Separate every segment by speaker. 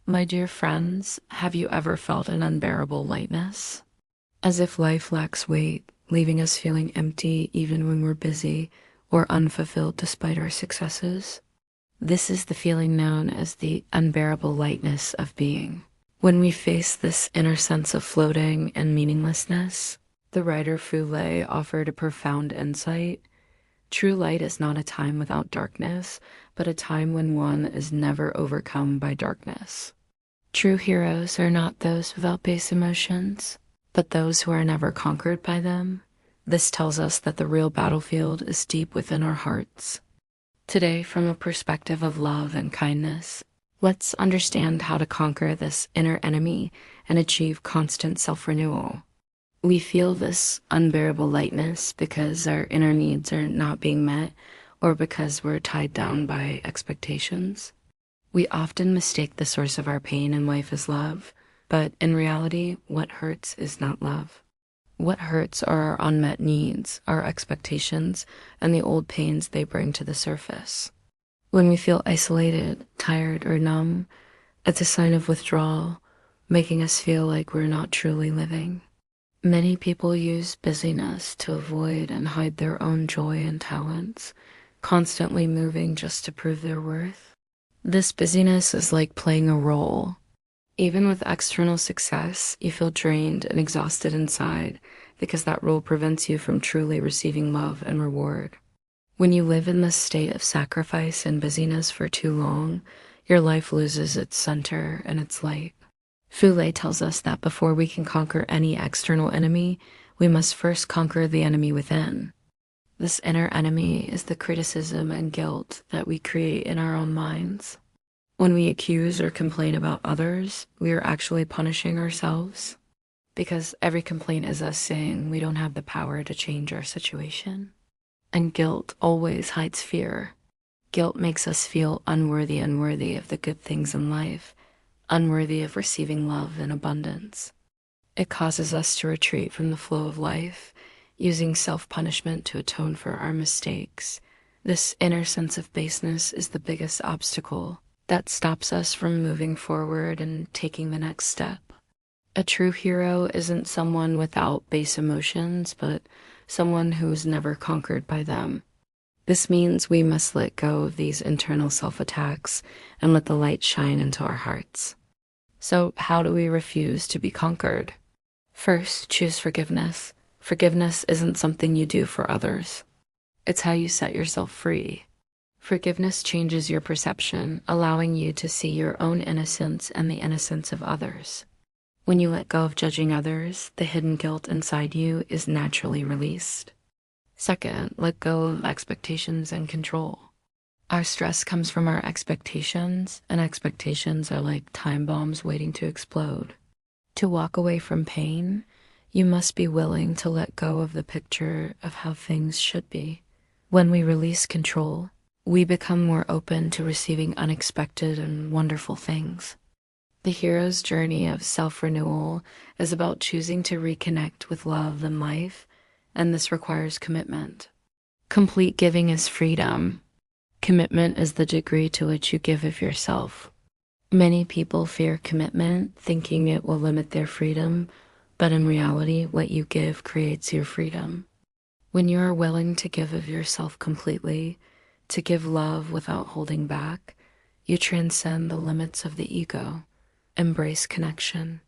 Speaker 1: My dear friends, have you ever felt an unbearable lightness? As if life lacks weight, leaving us feeling empty even when we're busy or unfulfilled despite our successes? This is the feeling known as the unbearable lightness of being. When we face this inner sense of floating and meaninglessness, the writer FuLei offered a profound insight. True light is not a time without darkness, but a time when one is never overcome by darkness. True heroes are not those without base emotions, but those who are never conquered by them. This tells us that the real battlefield is deep within our hearts. Today, from a perspective of love and kindness, let's understand how to conquer this inner enemy and achieve constant self-renewal. We feel this unbearable lightness because our inner needs are not being met or because we're tied down by expectations. We often mistake the source of our pain in life as love, but in reality, what hurts is not love. What hurts are our unmet needs, our expectations, and the old pains they bring to the surface. When we feel isolated, tired, or numb, it's a sign of withdrawal, making us feel like we're not truly living. Many people use busyness to avoid and hide their own joy and talents, constantly moving just to prove their worth. This busyness is like playing a role. Even with external success, you feel drained and exhausted inside because that role prevents you from truly receiving love and reward. When you live in this state of sacrifice and busyness for too long, your life loses its center and its light. FuLei tells us that before we can conquer any external enemy, we must first conquer the enemy within. This inner enemy is the criticism and guilt that we create in our own minds. When we accuse or complain about others, we are actually punishing ourselves, because every complaint is us saying we don't have the power to change our situation. And guilt always hides fear. Guilt makes us feel unworthy of the good things in life, unworthy of receiving love in abundance. It causes us to retreat from the flow of life, using self-punishment to atone for our mistakes. This inner sense of baseness is the biggest obstacle that stops us from moving forward and taking the next step. A true hero isn't someone without base emotions, but someone who's never conquered by them. This means we must let go of these internal self-attacks and let the light shine into our hearts. So how do we refuse to be conquered? First, choose forgiveness. Forgiveness isn't something you do for others. It's how you set yourself free. Forgiveness changes your perception, allowing you to see your own innocence and the innocence of others. When you let go of judging others, the hidden guilt inside you is naturally released. Second, let go of expectations and control. Our stress comes from our expectations, and expectations are like time bombs waiting to explode. To walk away from pain, you must be willing to let go of the picture of how things should be. When we release control, we become more open to receiving unexpected and wonderful things. The hero's journey of self-renewal is about choosing to reconnect with love and life, and this requires commitment. Complete giving is freedom. Commitment is the degree to which you give of yourself. Many people fear commitment, thinking it will limit their freedom, but in reality, what you give creates your freedom. When you are willing to give of yourself completely, to give love without holding back, you transcend the limits of the ego. Embrace connection.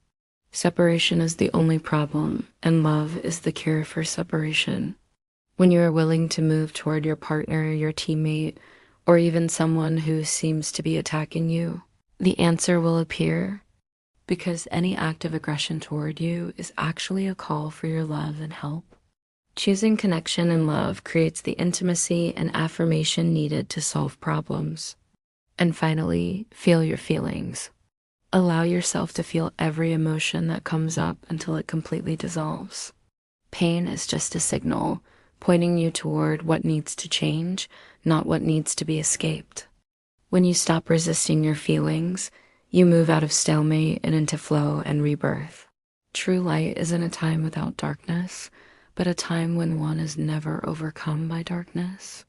Speaker 1: Separation is the only problem, and love is the cure for separation. When you are willing to move toward your partner, your teammate, or even someone who seems to be attacking you, the answer will appear, because any act of aggression toward you is actually a call for your love and help. Choosing connection and love creates the intimacy and affirmation needed to solve problems. And finally, feel your feelings. Allow yourself to feel every emotion that comes up until it completely dissolves. Pain is just a signal, pointing you toward what needs to change, not what needs to be escaped. When you stop resisting your feelings, you move out of stalemate and into flow and rebirth. True light isn't a time without darkness, but a time when one is never overcome by darkness.